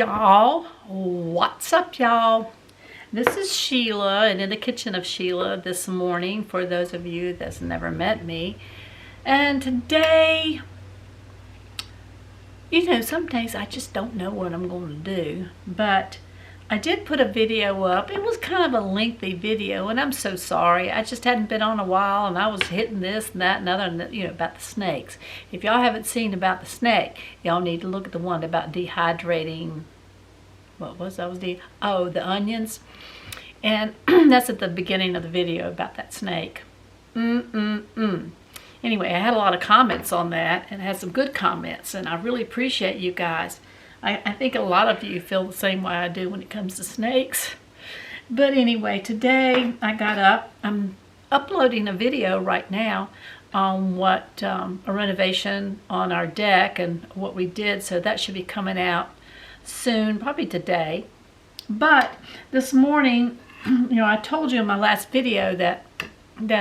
Y'all, what's up, y'all? This is Sheila, and in the kitchen of Sheila this morning, for those of you that's never met me. And today, some days I just don't know what I'm going to do, but I did put a video up. It was kind of a lengthy video, and I'm so sorry. I just hadn't been on a while, and I was hitting this and that and other, and about the snakes. If y'all haven't seen about the snake, y'all need to look at the one about dehydrating. What was that? The onions, and that's at the beginning of the video about that snake. Anyway, I had a lot of comments on that, and had some good comments, and I really appreciate you guys. I think a lot of you feel the same way I do when it comes to snakes. But anyway, today I got up. I'm uploading a video right now on what a renovation on our deck and what we did, so that should be coming out soon, probably today. But this morning, I told you in my last video that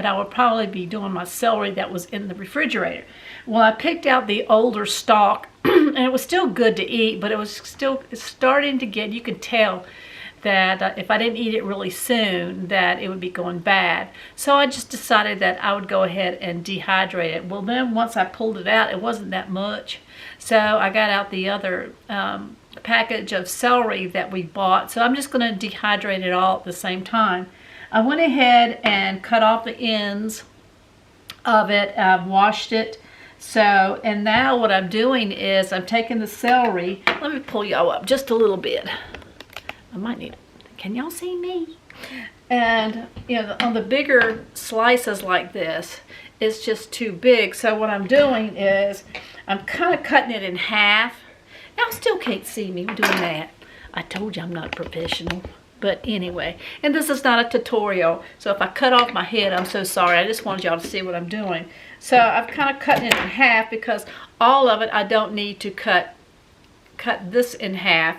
I would probably be doing my celery that was in the refrigerator. Well, I picked out the older stalk, and it was still good to eat, but it's starting to get, you could tell that if I didn't eat it really soon, that it would be going bad. So I just decided that I would go ahead and dehydrate it. Well, then once I pulled it out, it wasn't that much. So I got out the other package of celery that we bought. So I'm just going to dehydrate it all at the same time. I went ahead and cut off the ends of it. I've washed it. So, and now what I'm doing is I'm taking the celery. Let me pull y'all up just a little bit. I might need, can y'all see me? And, on the bigger slices like this, it's just too big. So what I'm doing is I'm kind of cutting it in half. Y'all still can't see me doing that. I told you I'm not professional. But anyway, and this is not a tutorial, so if I cut off my head, I'm so sorry. I just wanted y'all to see what I'm doing. So I've kind of cut it in half because all of it I don't need to cut this in half,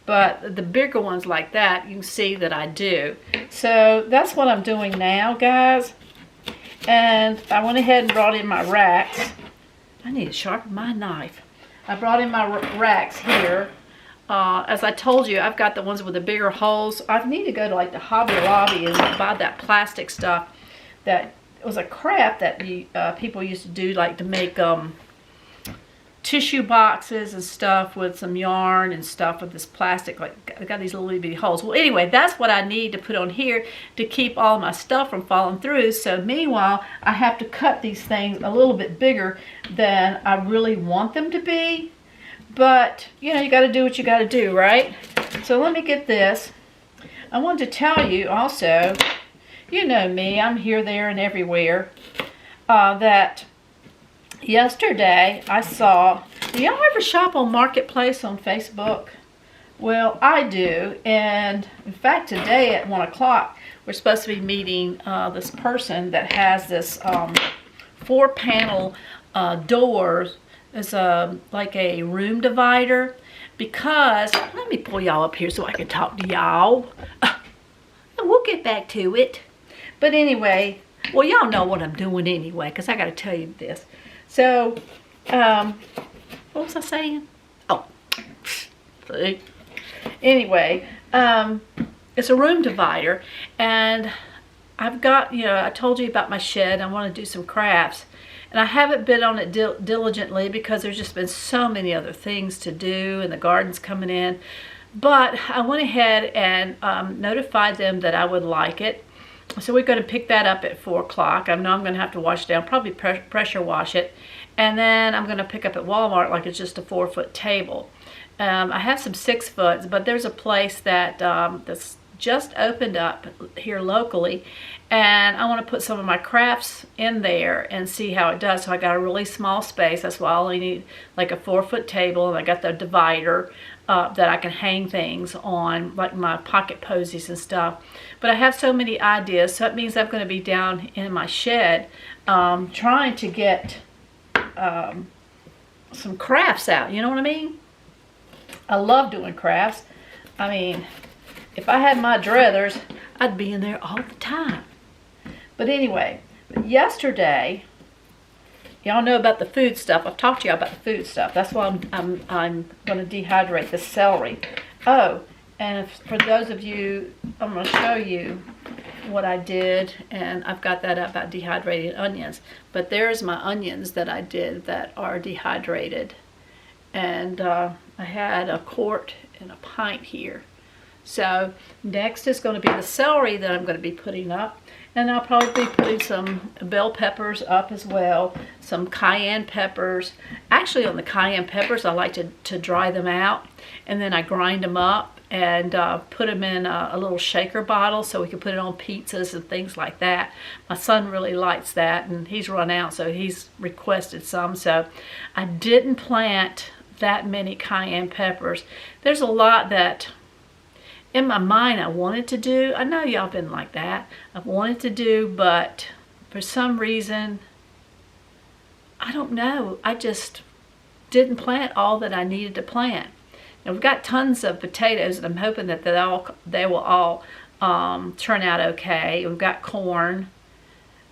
but the bigger ones like that, you can see that I do. So that's what I'm doing now, guys. And I went ahead and brought in my racks. I need to sharpen my knife. I brought in my racks here. As I told you, I've got the ones with the bigger holes. I need to go to like the Hobby Lobby and buy that plastic stuff that was a craft that people used to do, like to make tissue boxes and stuff with some yarn and stuff with this plastic. Like, I got these little bitty holes. Well, anyway, that's what I need to put on here to keep all my stuff from falling through. So meanwhile, I have to cut these things a little bit bigger than I really want them to be. But, you got to do what you got to do, right? So let me get this. I wanted to tell you also, you know me, I'm here, there, and everywhere, that yesterday I saw, do y'all ever shop on Marketplace on Facebook? Well, I do. And in fact, today at 1 o'clock, we're supposed to be meeting this person that has this 4-panel doors. It's like a room divider, because let me pull y'all up here so I can talk to y'all. And we'll get back to it. But anyway, well, y'all know what I'm doing anyway, because I got to tell you this. So, what was I saying? Oh, see? Anyway, it's a room divider, and I've got, I told you about my shed. I want to do some crafts. And I haven't been on it diligently because there's just been so many other things to do and the garden's coming in. But I went ahead and notified them that I would like it. So we're going to pick that up at 4 o'clock. I know I'm going to have to wash it down, probably pressure wash it. And then I'm going to pick up at Walmart like it's just a 4-foot table. I have some 6-foots, but there's a place that that's just opened up here locally, and I want to put some of my crafts in there and see how it does. So I got a really small space. That's why I only need like a 4-foot table, and I got the divider that I can hang things on, like my pocket posies and stuff. But I have so many ideas, so it means I'm going to be down in my shed trying to get some crafts out. You know what I mean? I love doing crafts. I mean, if I had my druthers, I'd be in there all the time. But anyway, yesterday, y'all know about the food stuff. I've talked to y'all about the food stuff. That's why I'm going to dehydrate the celery. Oh, and for those of you, I'm going to show you what I did, and I've got that up about dehydrated onions. But there's my onions that I did that are dehydrated, and I had a quart and a pint here. So next is going to be the celery that I'm going to be putting up, and I'll probably be putting some bell peppers up as well, some cayenne peppers. Actually, on the cayenne peppers, I like to dry them out, and then I grind them up and put them in a little shaker bottle so we can put it on pizzas and things like that. My son really likes that, and he's run out, so he's requested some. So I didn't plant that many cayenne peppers. There's a lot that in my mind I wanted to do. I know y'all been like that. I've wanted to do, but for some reason, I don't know, I just didn't plant all that I needed to plant. Now we've got tons of potatoes, and I'm hoping that they will all turn out okay. We've got corn.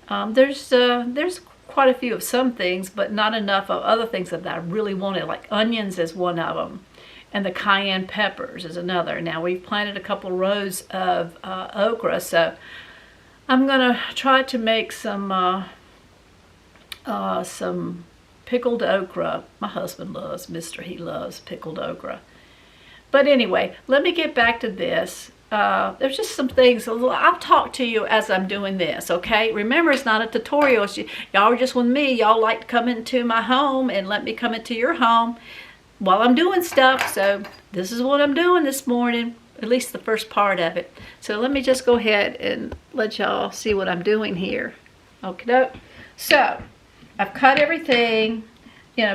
There's quite a few of some things, but not enough of other things that I really wanted. Like onions is one of them, and the cayenne peppers is another. Now we've planted a couple rows of okra, so I'm gonna try to make some pickled okra. My husband loves, he loves pickled okra. But anyway, let me get back to this. There's just some things. I'll talk to you as I'm doing this, okay? Remember, it's not a tutorial. Y'all are just with me. Y'all like to come into my home and let me come into your home while I'm doing stuff. So this is what I'm doing this morning, at least the first part of it. So let me just go ahead and let y'all see what I'm doing here. Okay, so I've cut everything,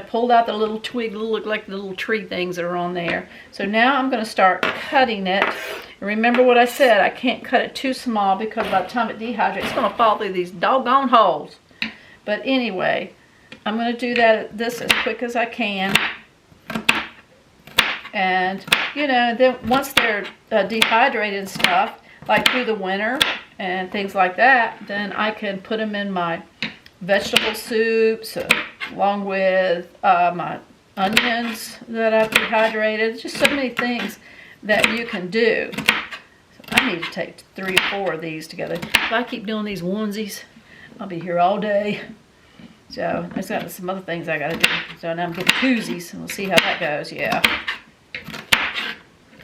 pulled out the little twig, look like the little tree things that are on there. So now I'm going to start cutting it. And remember what I said, I can't cut it too small because by the time it dehydrates, it's going to fall through these doggone holes. But anyway, I'm going to do this as quick as I can. And, then once they're dehydrated and stuff, like through the winter and things like that, then I can put them in my vegetable soups along with my onions that I've dehydrated. Just so many things that you can do. So I need to take 3 or 4 of these together. If I keep doing these onesies, I'll be here all day. So there's got some other things I gotta do. So now I'm getting koozies, and we'll see how that goes. Yeah.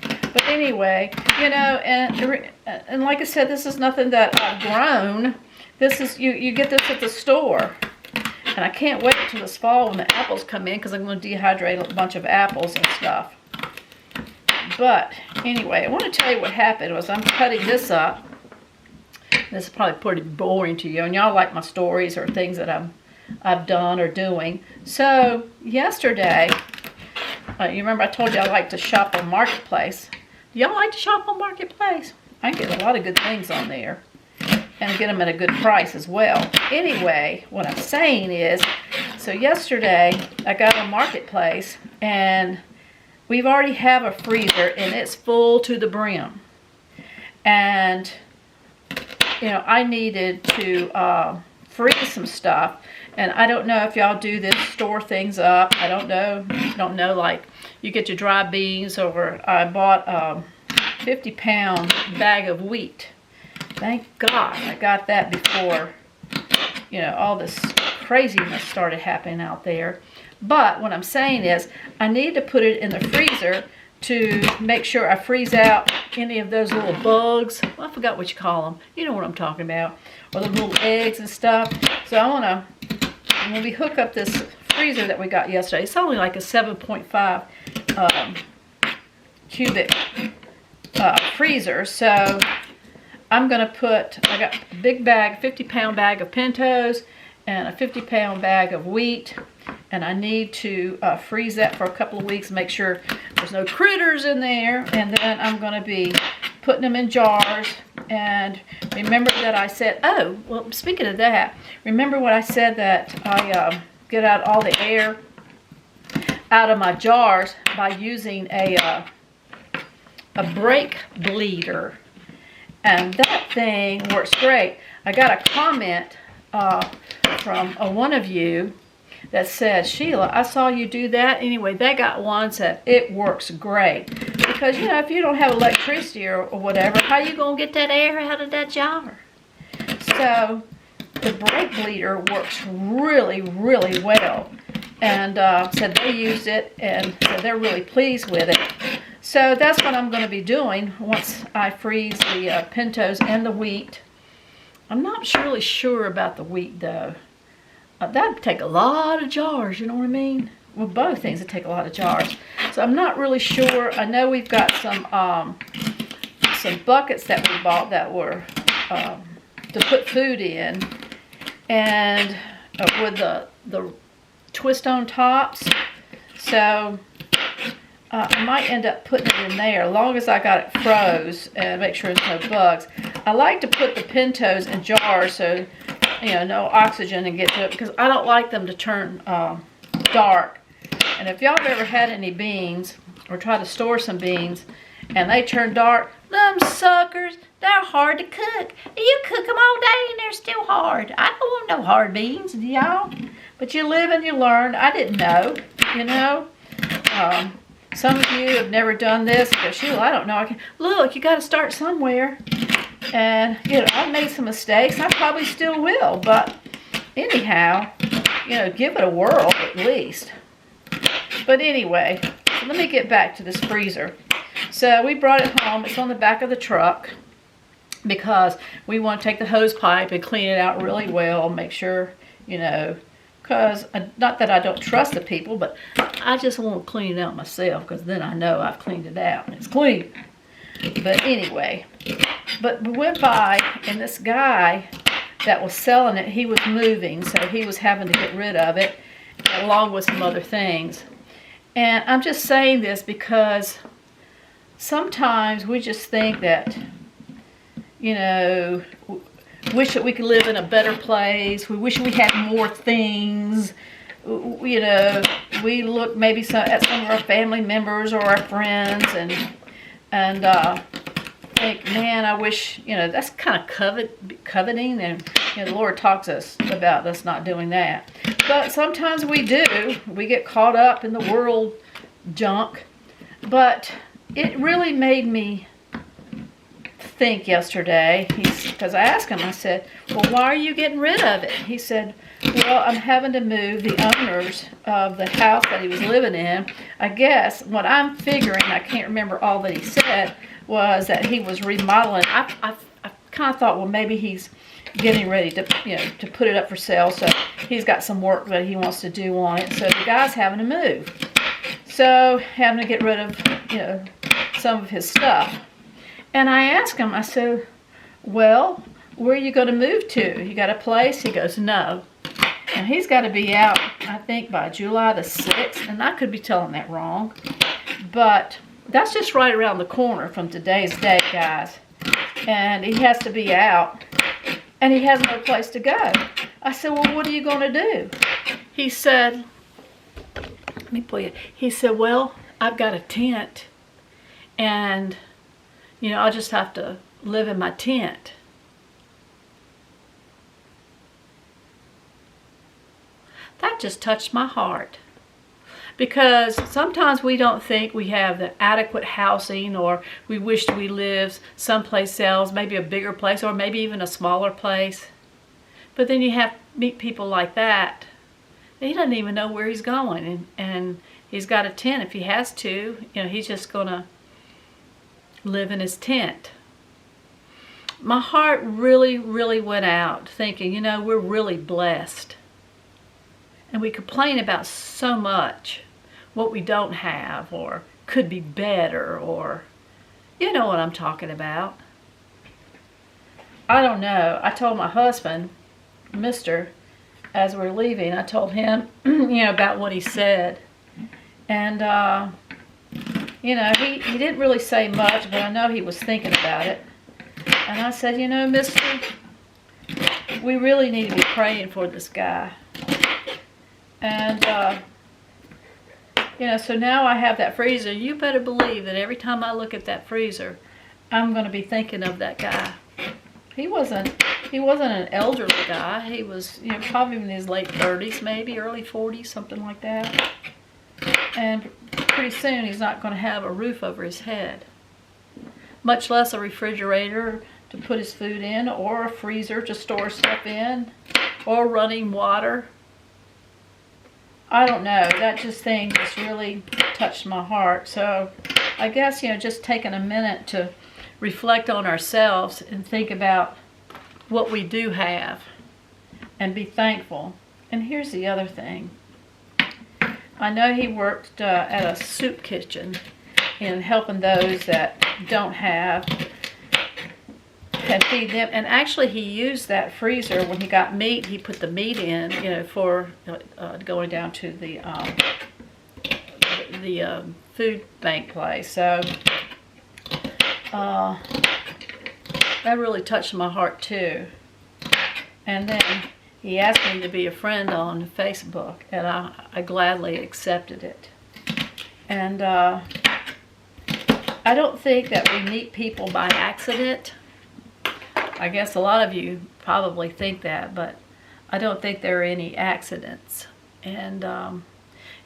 But anyway, and like I said, this is nothing that I've grown. This is, you get this at the store. And I can't wait till this fall when the apples come in, because I'm going to dehydrate a bunch of apples and stuff. But anyway, I want to tell you what happened was I'm cutting this up. This is probably pretty boring to you, and y'all like my stories or things that I've done or doing. So yesterday, you remember I told you I like to shop on Marketplace. Do y'all like to shop on Marketplace? I get a lot of good things on there. And get them at a good price as well. Anyway, what I'm saying is, so yesterday I got on Marketplace, and we've already have a freezer, and it's full to the brim. And, I needed to freeze some stuff. And I don't know if y'all do this, store things up. I don't know, like you get your dry beans, or I bought a 50-pound bag of wheat. Thank God I got that before, all this craziness started happening out there. But what I'm saying is, I need to put it in the freezer to make sure I freeze out any of those little bugs. Well, I forgot what you call them. You know what I'm talking about. Or the little eggs and stuff. So when we hook up this freezer that we got yesterday, it's only like a 7.5 cubic freezer. So I'm going to I got a big bag, 50-pound bag of pintos and a 50-pound bag of wheat. And I need to freeze that for a couple of weeks, make sure there's no critters in there. And then I'm going to be putting them in jars. And remember that I said, oh, well, speaking of that, remember what I said that I get out all the air out of my jars by using a brake bleeder. And that thing works great. I got a comment from one of you that said, Sheila, I saw you do that. Anyway, they got one said, it works great. Because, you know, if you don't have electricity or whatever, how you going to get that air out of that jar? So the brake bleeder works really, really well. And said they used it and said they're really pleased with it. So that's what I'm going to be doing once I freeze the pintos and the wheat. I'm not really sure about the wheat though. That'd take a lot of jars, you know what I mean? Well, both things would take a lot of jars. So I'm not really sure. I know we've got some buckets that we bought that were to put food in, and with the twist on tops. So I might end up putting it in there as long as I got it froze and make sure there's no bugs. I like to put the pintos in jars so, you know, no oxygen and get to it, because I don't like them to turn dark. And if y'all have ever had any beans or try to store some beans and they turn dark, them suckers, they're hard to cook. You cook them all day and they're still hard. I don't want no hard beans, y'all. But you live and you learn. I didn't know, you know. Some of you have never done this. But Sheila, I don't know. Look, you got to start somewhere. And, you know, I've made some mistakes. I probably still will. But anyhow, you know, give it a whirl at least. But anyway, so let me get back to this freezer. So we brought it home. It's on the back of the truck because we want to take the hose pipe and clean it out really well. Make sure, you know, because not that I don't trust the people, but I just want to clean it out myself, because then I know I've cleaned it out and it's clean. But anyway, but we went by and this guy that was selling it, he was moving, so he was having to get rid of it along with some other things. And I'm just saying this because sometimes we just think that, you know, wish that we could live in a better place. We wish we had more things. You know, we look maybe at some of our family members or our friends and think, man, I wish, you know, that's kind of coveting, and you know, the Lord talks us about us not doing that. But sometimes we do. We get caught up in the world junk. But it really made me think yesterday, because I asked him, I said, well, why are you getting rid of it? He said, well, I'm having to move the owners of the house that he was living in. I guess what I'm figuring, I can't remember all that he said, was that he was remodeling. I kind of thought, well, maybe he's getting ready to, you know, to put it up for sale, so he's got some work that he wants to do on it. So the guy's having to move. So having to get rid of, you know, some of his stuff. And I asked him, I said, well, where are you going to move to? You got a place? He goes, no. And he's got to be out, I think, by July the 6th. And I could be telling that wrong. But that's just right around the corner from today's date, guys. And he has to be out. And he has no place to go. I said, well, what are you going to do? He said, let me pull you. He said, well, I've got a tent. And, you know, I'll just have to live in my tent. That just touched my heart. Because sometimes we don't think we have the adequate housing, or we wish we lived someplace else, maybe a bigger place, or maybe even a smaller place. But then you meet people like that. He doesn't even know where he's going, and he's got a tent. If he has to, you know, he's just gonna live in his tent. My heart really, really went out thinking, you know, we're really blessed. And we complain about so much, what we don't have, or could be better, or you know what I'm talking about. I don't know. I told my husband, Mr., as we're leaving, I told him, you know, about what he said. And, you know, he didn't really say much, but I know he was thinking about it. And I said, you know, mister, we really need to be praying for this guy. And, you know, so now I have that freezer. You better believe that every time I look at that freezer, I'm going to be thinking of that guy. He wasn't He wasn't an elderly guy. He was, you know, probably in his late 30s, maybe early 40s, something like that. And pretty soon he's not going to have a roof over his head, much less a refrigerator to put his food in, or a freezer to store stuff in, or running water. I don't know. That thing just really touched my heart. So I guess, you know, just taking a minute to reflect on ourselves and think about what we do have and be thankful. And here's the other thing. I know he worked at a soup kitchen in helping those that don't have, and feed them. And actually he used that freezer when he got meat. He put the meat in, you know, for going down to the food bank place. So that really touched my heart too. And then he asked me to be a friend on Facebook, and I gladly accepted it. And I don't think that we meet people by accident. I guess a lot of you probably think that, but I don't think there are any accidents. And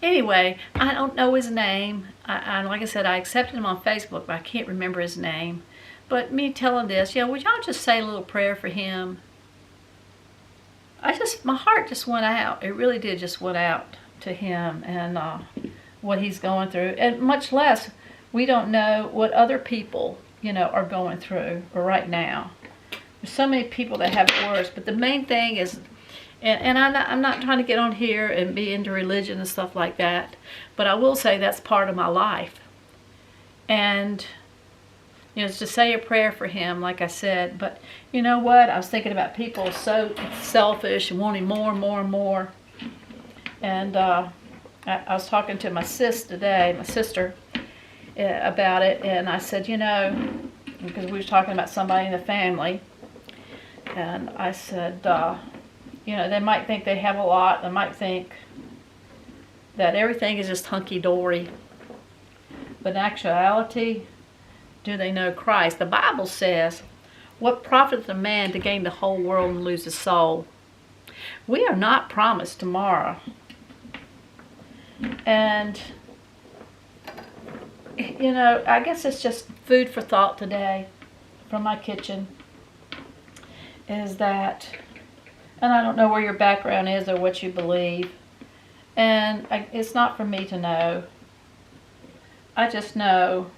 anyway, I don't know his name. Like I said, I accepted him on Facebook, but I can't remember his name. But me telling this, you know, would y'all just say a little prayer for him? My heart just went out. It really did just went out to him and what he's going through. And much less, we don't know what other people, you know, are going through right now. There's so many people that have it worse. But the main thing is, and I'm not trying to get on here and be into religion and stuff like that, but I will say that's part of my life. And, you know, it's to say a prayer for him, like I said. But you know what? I was thinking about people so selfish and wanting more and more and more. And I was talking to my sister, about it. And I said, you know, because we were talking about somebody in the family. And I said, you know, they might think they have a lot. They might think that everything is just hunky-dory. But in actuality, do they know Christ? The Bible says, what profiteth a man to gain the whole world and lose his soul? We are not promised tomorrow. And, you know, I guess it's just food for thought today from my kitchen. Is that, and I don't know where your background is or what you believe. And it's not for me to know. I just know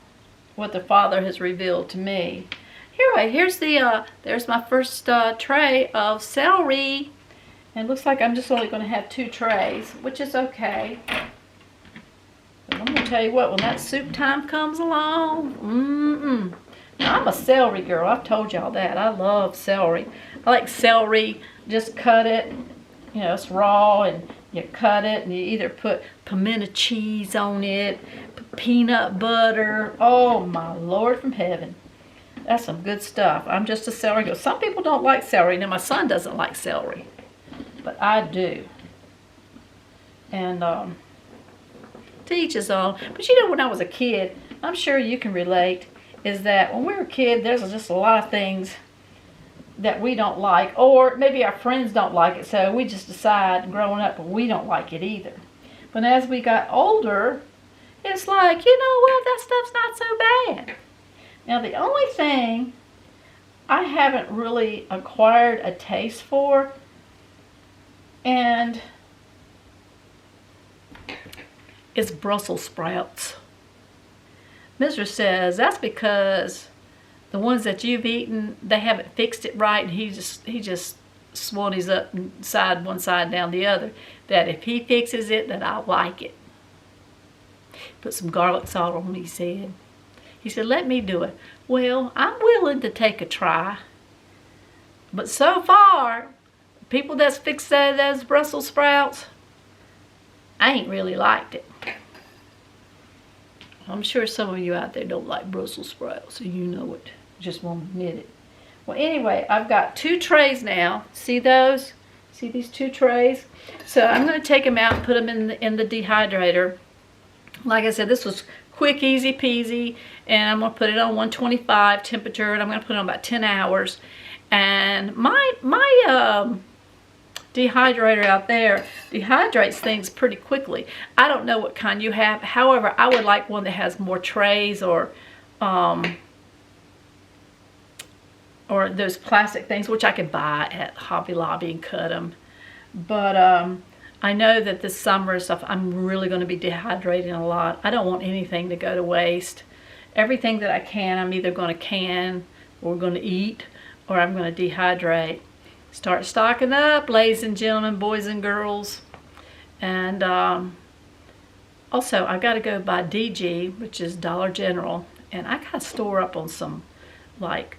what the Father has revealed to me. Here's there's my first tray of celery. And it looks like I'm just only going to have 2 trays, which is okay. But I'm going to tell you what, when that soup time comes along, now, I'm a celery girl. I've told y'all that. I love celery. I like celery, just cut it, you know, it's raw, and you cut it, and you either put pimento cheese on it, peanut butter. Oh, my Lord from heaven. That's some good stuff. I'm just a celery girl. Some people don't like celery. Now, my son doesn't like celery, but I do. And to each his own. But you know, when I was a kid, I'm sure you can relate, is that when we were a kid, there's just a lot of things that we don't like, or maybe our friends don't like it, so we just decide growing up we don't like it either. But as we got older, it's like, you know what, that stuff's not so bad. Now, the only thing I haven't really acquired a taste for, and it's Brussel sprouts. Mister says that's because the ones that you've eaten, they haven't fixed it right, and he just swannies up one side down the other. That if he fixes it, that I'll like it. Put some garlic salt on, he said. He said, let me do it. Well, I'm willing to take a try. But so far, people that's fixed that as Brussels sprouts, I ain't really liked it. I'm sure some of you out there don't like Brussels sprouts, so you know it. Just won't admit it. Well, anyway, I've got 2 trays now. See those? See these 2 trays? So I'm going to take them out and put them in the dehydrator. Like I said, this was quick, easy peasy, and I'm going to put it on 125 temperature, and I'm going to put it on about 10 hours. And my dehydrator out there dehydrates things pretty quickly. I don't know what kind you have. However, I would like one that has more trays or those plastic things, which I could buy at Hobby Lobby and cut them. But I know that this summer stuff, I'm really going to be dehydrating a lot. I don't want anything to go to waste. Everything that I can, I'm either going to can, or going to eat, or I'm going to dehydrate. Start stocking up, ladies and gentlemen, boys and girls. And also, I got to go buy DG, which is Dollar General, and I got to store up on some like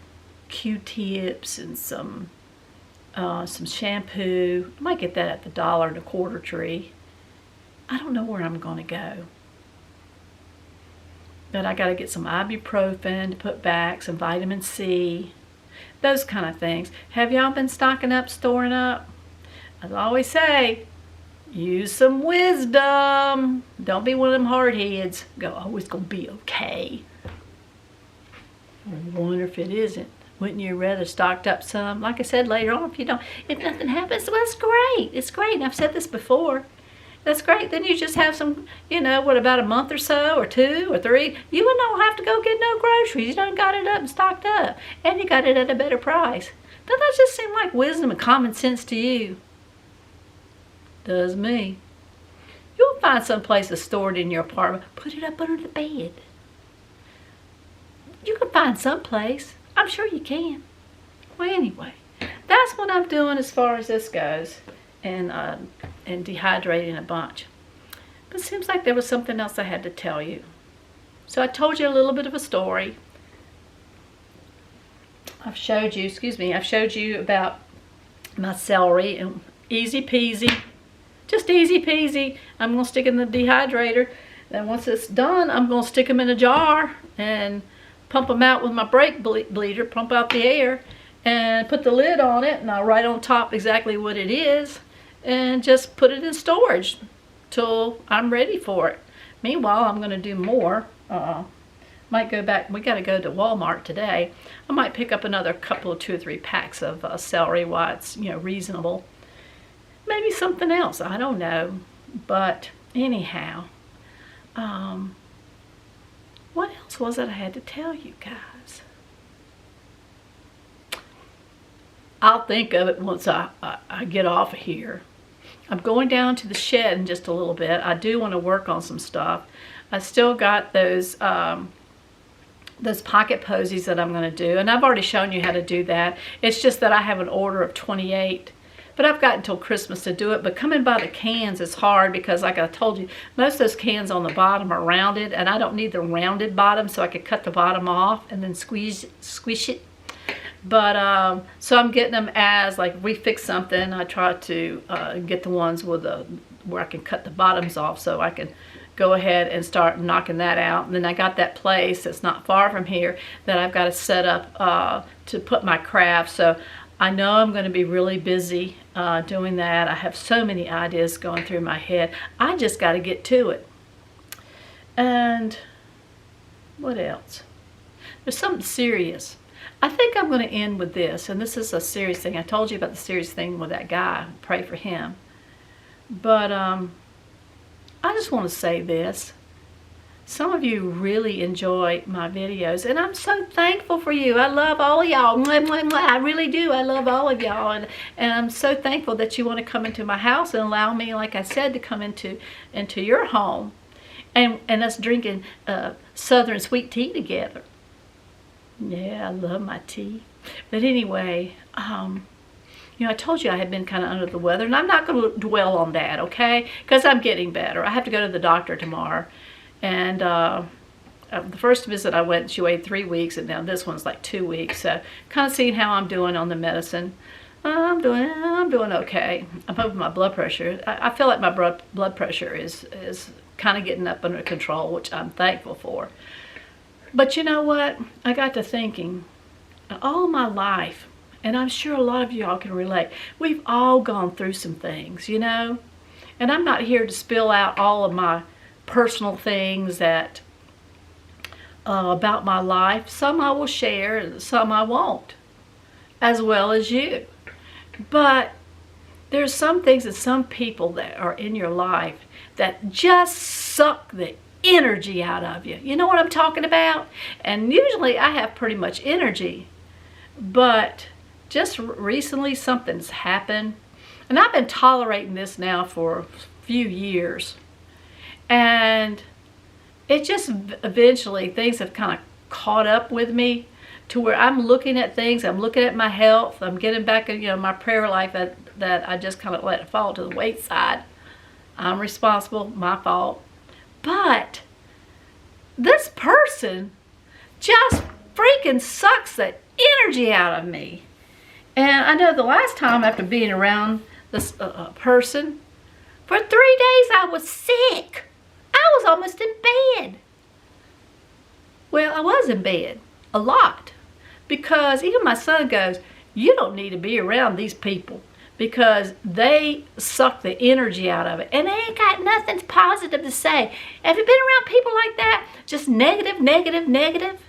Q-tips and some shampoo. I might get that at the $1.25 tree. I don't know where I'm going to go. But I got to get some ibuprofen to put back, some vitamin C, those kind of things. Have y'all been stocking up, storing up? As I always say, use some wisdom. Don't be one of them hard heads. Go, oh, it's going to be okay. I wonder if it isn't. Wouldn't you rather stocked up some? Like I said later on, if nothing happens, well, it's great. It's great. And I've said this before. That's great. Then you just have some, about a month or so, or 2 or 3. You don't have to go get no groceries. You done got it up and stocked up. And you got it at a better price. Doesn't that just seem like wisdom and common sense to you? Does me. You'll find some place to store it in your apartment. Put it up under the bed. You can find some place. I'm sure you can. Well, anyway, that's what I'm doing as far as this goes. And dehydrating a bunch. But it seems like there was something else I had to tell you. So I told you a little bit of a story. I've showed you about my celery, and easy peasy, just easy peasy. I'm going to stick in the dehydrator. Then once it's done, I'm going to stick them in a jar and pump them out with my brake bleeder, pump out the air, and put the lid on it, and I'll write on top exactly what it is, and just put it in storage till I'm ready for it. Meanwhile, I'm going to do more. Might go back. We got to go to Walmart today. I might pick up another couple of 2 or 3 packs of celery while it's reasonable. Maybe something else. I don't know. But anyhow, what else was it I had to tell you guys? I'll think of it once I get off of here. I'm going down to the shed in just a little bit. I do want to work on some stuff. I still got those pocket posies that I'm going to do, and I've already shown you how to do that. It's just that I have an order of 28, but I've got until Christmas to do it. But coming by the cans is hard because, like I told you, most of those cans on the bottom are rounded, and I don't need the rounded bottom, so I could cut the bottom off and then squish it. But so I'm getting them as, like, we fix something, I try to get the ones with where I can cut the bottoms off, so I can go ahead and start knocking that out. And then I got that place that's not far from here that I've got to set up to put my craft. So I know I'm going to be really busy doing that. I have so many ideas going through my head. I just got to get to it. And what else? There's something serious. I think I'm going to end with this, and this is a serious thing. I told you about the serious thing with that guy. Pray for him. But I just want to say this. Some of you really enjoy my videos, and I'm so thankful for you. I love all of y'all. I really do. I love all of y'all, and I'm so thankful that you want to come into my house and allow me, like I said, to come into your home, and us drinking Southern sweet tea together. Yeah, I love my tea. But anyway, I told you I had been kind of under the weather, and I'm not going to dwell on that, okay? Because I'm getting better. I have to go to the doctor tomorrow. And the first visit I went, she weighed 3 weeks, and now this one's like 2 weeks. So kind of seeing how I'm doing on the medicine. I'm doing okay. I'm hoping my blood pressure, I feel like my blood pressure is kind of getting up under control, which I'm thankful for. But you know what? I got to thinking, all my life, and I'm sure a lot of y'all can relate, we've all gone through some things, And I'm not here to spill out all of my personal things that about my life. Some I will share, and some I won't. as well as you. But there's some things and some people that are in your life that just suck the energy out of you. You know what I'm talking about? And usually I have pretty much energy, but just recently something's happened, and I've been tolerating this now for a few years, and it just eventually things have kind of caught up with me to where I'm looking at things, I'm looking at my health, I'm getting back in my prayer life that I just kind of let it fall to the wayside. I'm responsible, my fault. But this person just freaking sucks the energy out of me. And I know the last time after being around this person, for 3 days I was sick. I was almost in bed. Well, I was in bed a lot, because even my son goes, you don't need to be around these people because they suck the energy out of it, and they ain't got nothing positive to say. Have you been around people like that? Just negative, negative, negative?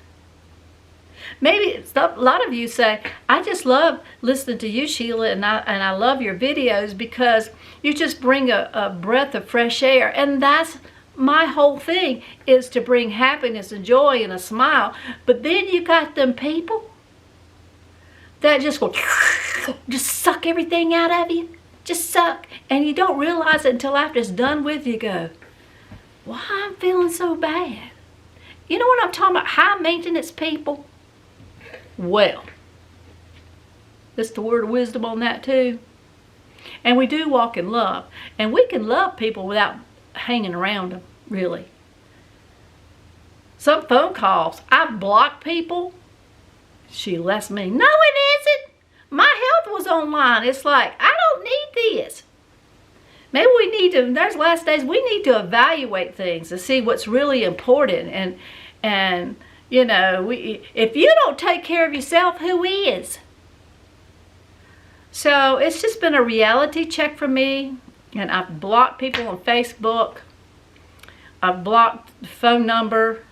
Maybe a lot of you say, I just love listening to you, Sheila, and I love your videos because you just bring a breath of fresh air. And that's my whole thing, is to bring happiness and joy and a smile. But then you got them people that just go, just suck everything out of you. Just suck. And you don't realize it until after it's done with. You go, why I'm feeling so bad? You know what I'm talking about? High maintenance people. Well, that's the word of wisdom on that too. And we do walk in love. And we can love people without hanging around them, really. Some phone calls, I've blocked people. Sheila, that's me. No, it isn't. My health was online. It's like, I don't need this. Maybe we need to, there's last days, we need to evaluate things to see what's really important. And you know, if you don't take care of yourself, who is? So it's just been a reality check for me. And I've blocked people on Facebook. I've blocked the phone number.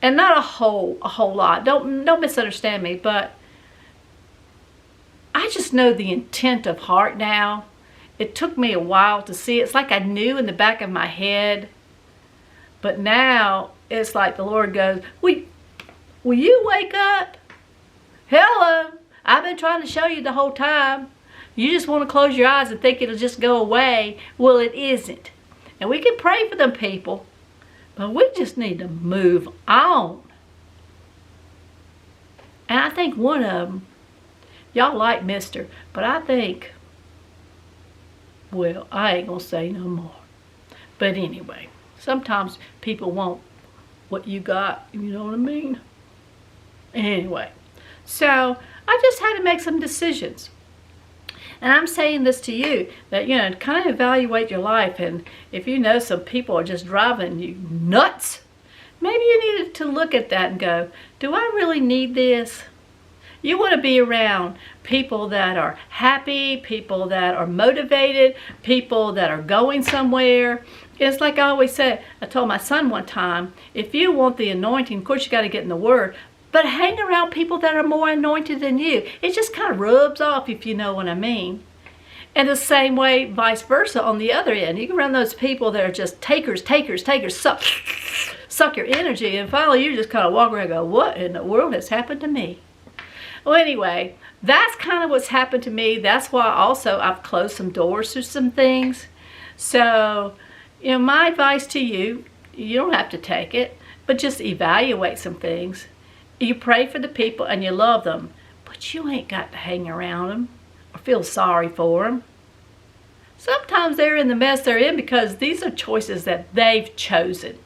And not a whole lot. Don't misunderstand me, but I just know the intent of heart now. It took me a while to see. It's like I knew in the back of my head. But now it's like the Lord goes, will you wake up? Hello. I've been trying to show you the whole time. You just want to close your eyes and think it'll just go away. Well, it isn't. And we can pray for them people, but we just need to move on. And I think one of them, y'all like Mister, but I think, well, I ain't going to say no more. But anyway, sometimes people want what you got, you know what I mean? Anyway, so I just had to make some decisions. And I'm saying this to you, that, you know, kind of evaluate your life. And if you know some people are just driving you nuts, maybe you need to look at that and go, do I really need this? You want to be around people that are happy, people that are motivated, people that are going somewhere. It's like I always say, I told my son one time, if you want the anointing, of course you got to get in the Word. But hang around people that are more anointed than you. It just kind of rubs off, if you know what I mean. And the same way, vice versa, on the other end. You can run those people that are just takers, suck your energy. And finally, you just kind of walk around and go, what in the world has happened to me? Well, anyway, that's kind of what's happened to me. That's why also I've closed some doors to some things. So, you know, my advice to you, you don't have to take it, but just evaluate some things. You pray for the people and you love them, but you ain't got to hang around them or feel sorry for them. Sometimes they're in the mess they're in because these are choices that they've chosen.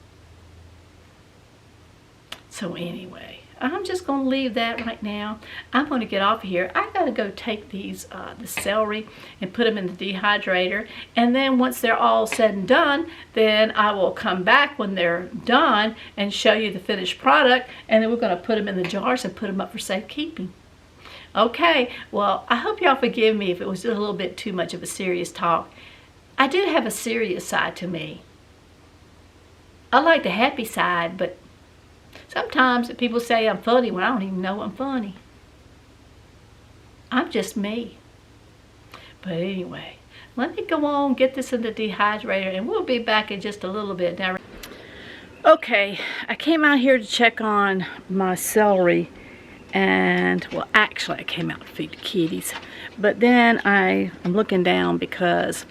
So anyway, I'm just going to leave that right now. I'm going to get off of here. I got to go take these, the celery and put them in the dehydrator. And then once they're all said and done, then I will come back when they're done and show you the finished product. And then we're going to put them in the jars and put them up for safekeeping. Okay, well, I hope y'all forgive me if it was a little bit too much of a serious talk. I do have a serious side to me. I like the happy side, but sometimes people say I'm funny when I don't even know I'm funny. I'm just me. But anyway, let me go on, get this in the dehydrator, and we'll be back in just a little bit. Now, okay, I came out here to check on my celery, and well, actually I came out to feed the kitties, but then I'm looking down because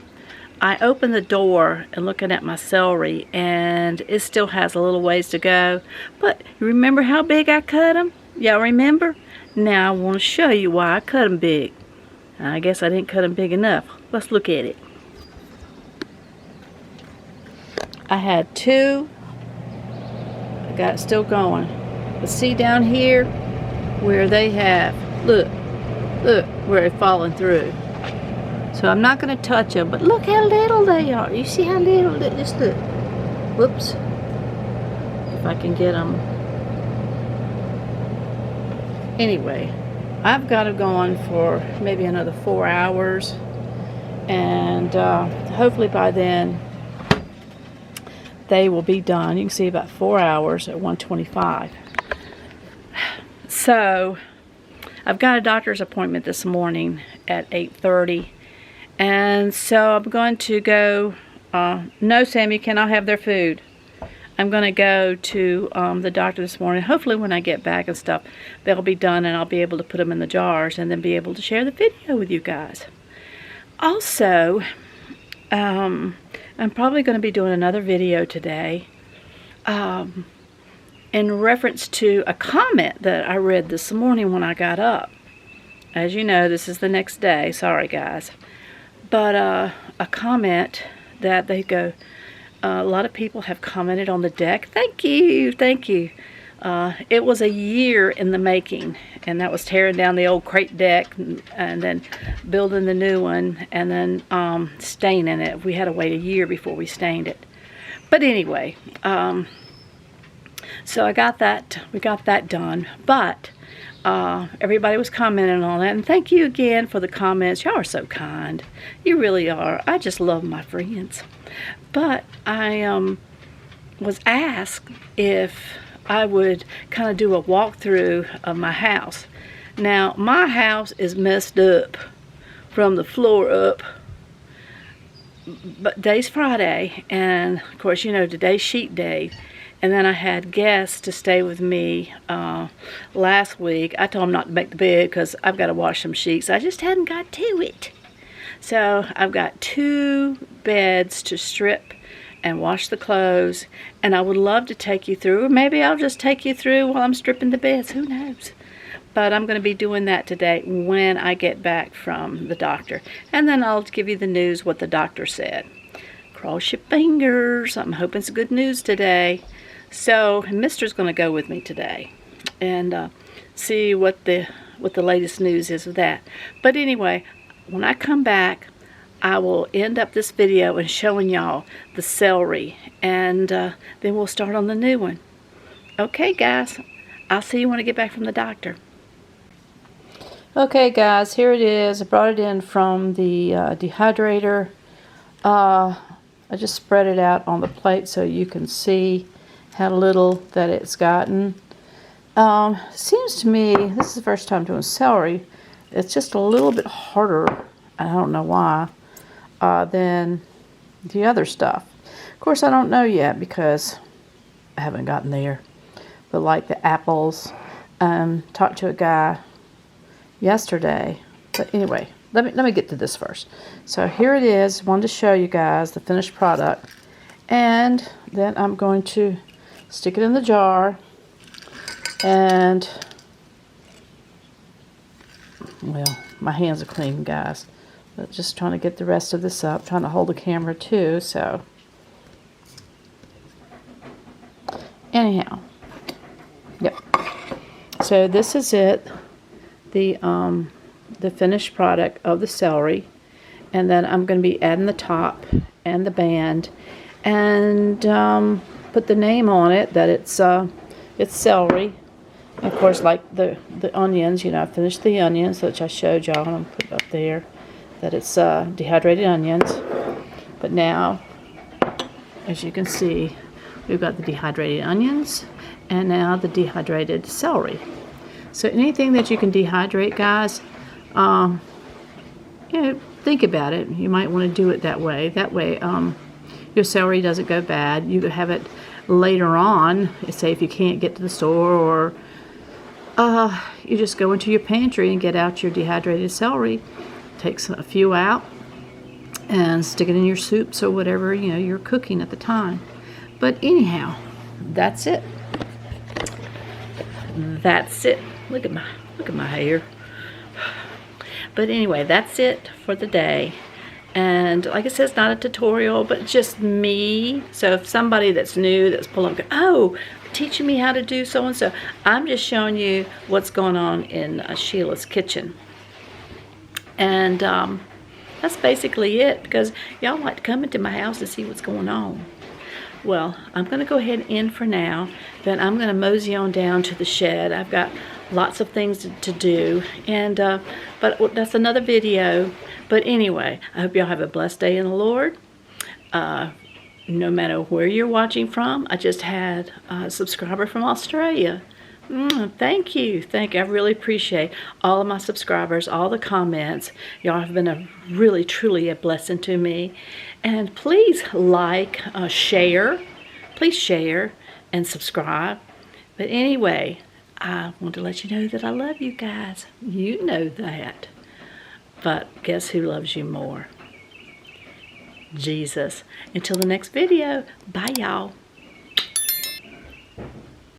I opened the door and looking at my celery, and it still has a little ways to go. But remember how big I cut them? Y'all remember? Now I want to show you why I cut them big. I guess I didn't cut them big enough. Let's look at it. I had two. I got it still going. But see down here where they have, look where it's falling through. So I'm not going to touch them, but look how little they are. You see how little, just look. Whoops. If I can get them. Anyway, I've got it going for maybe another 4 hours. And hopefully by then they will be done. You can see about 4 hours at 125. So I've got a doctor's appointment this morning at 8:30. And so I'm going to go, no, Sam, you cannot have their food. I'm going to go to the doctor this morning. Hopefully when I get back and stuff, they'll be done and I'll be able to put them in the jars and then be able to share the video with you guys. Also, I'm probably going to be doing another video today in reference to a comment that I read this morning when I got up. As you know, this is the next day. Sorry, guys. But a comment that they go, a lot of people have commented on the deck. Thank you, thank you. It was a year in the making, and that was tearing down the old crate deck and then building the new one and then staining it. We had to wait a year before we stained it. But anyway, so I got that, we got that done. But everybody was commenting on that, and thank you again for the comments. Y'all are so kind. You really are. I just love my friends. But I was asked if I would kind of do a walkthrough of my house. Now, my house is messed up from the floor up. But today's Friday, and of course, you know, today's sheet day. And then I had guests to stay with me last week. I told them not to make the bed because I've got to wash some sheets. I just hadn't got to it. So I've got 2 beds to strip and wash the clothes. And I would love to take you through. Or maybe I'll just take you through while I'm stripping the beds. Who knows? But I'm going to be doing that today when I get back from the doctor. And then I'll give you the news what the doctor said. Cross your fingers. I'm hoping it's good news today. So Mister's going to go with me today and see what the latest news is of that. But anyway, when I come back, I will end up this video and showing y'all the celery, and then we'll start on the new one. Okay, guys, I'll see you when I get back from the doctor. Okay, guys, here it is. I brought it in from the dehydrator. I just spread it out on the plate so you can see how little that it's gotten. Seems to me, this is the first time doing celery, it's just a little bit harder, I don't know why, than the other stuff. Of course, I don't know yet because I haven't gotten there. But like the apples, talked to a guy yesterday. But anyway, let me get to this first. So here it is. Wanted to show you guys the finished product. And then I'm going to stick it in the jar, and well, my hands are clean, guys, but just trying to get the rest of this up, trying to hold the camera too. So anyhow, yep, so this is it, the finished product of the celery. And then I'm going to be adding the top and the band, and put the name on it that it's celery. And of course, like the onions, you know, I finished the onions, which I showed y'all, and I'm put it up there, that it's dehydrated onions. But now, as you can see, we've got the dehydrated onions and now the dehydrated celery. So anything that you can dehydrate, guys, You know, think about it. You might want to do it that way. That way, your celery doesn't go bad. You could have it later on, say if you can't get to the store, or you just go into your pantry and get out your dehydrated celery, take a few out, and stick it in your soups or whatever, you know, you're cooking at the time. But anyhow, that's it. That's it. Look at my hair. But anyway, that's it for the day. And like I said, it's not a tutorial, but just me. So if somebody that's new, that's pulling up, oh, teaching me how to do so-and-so, I'm just showing you what's going on in Sheila's kitchen. And that's basically it, because y'all like to come into my house to see what's going on. Well, I'm going to go ahead and end for now. Then I'm going to mosey on down to the shed. I've got lots of things to do, and but that's another video. But anyway, I hope y'all have a blessed day in the Lord. No matter where you're watching from, I just had a subscriber from Australia. Thank you. I really appreciate all of my subscribers, all the comments. Y'all have been really, truly a blessing to me. And please like, share. Please share and subscribe. But anyway, I want to let you know that I love you guys. You know that. But guess who loves you more? Jesus. Until the next video, bye y'all.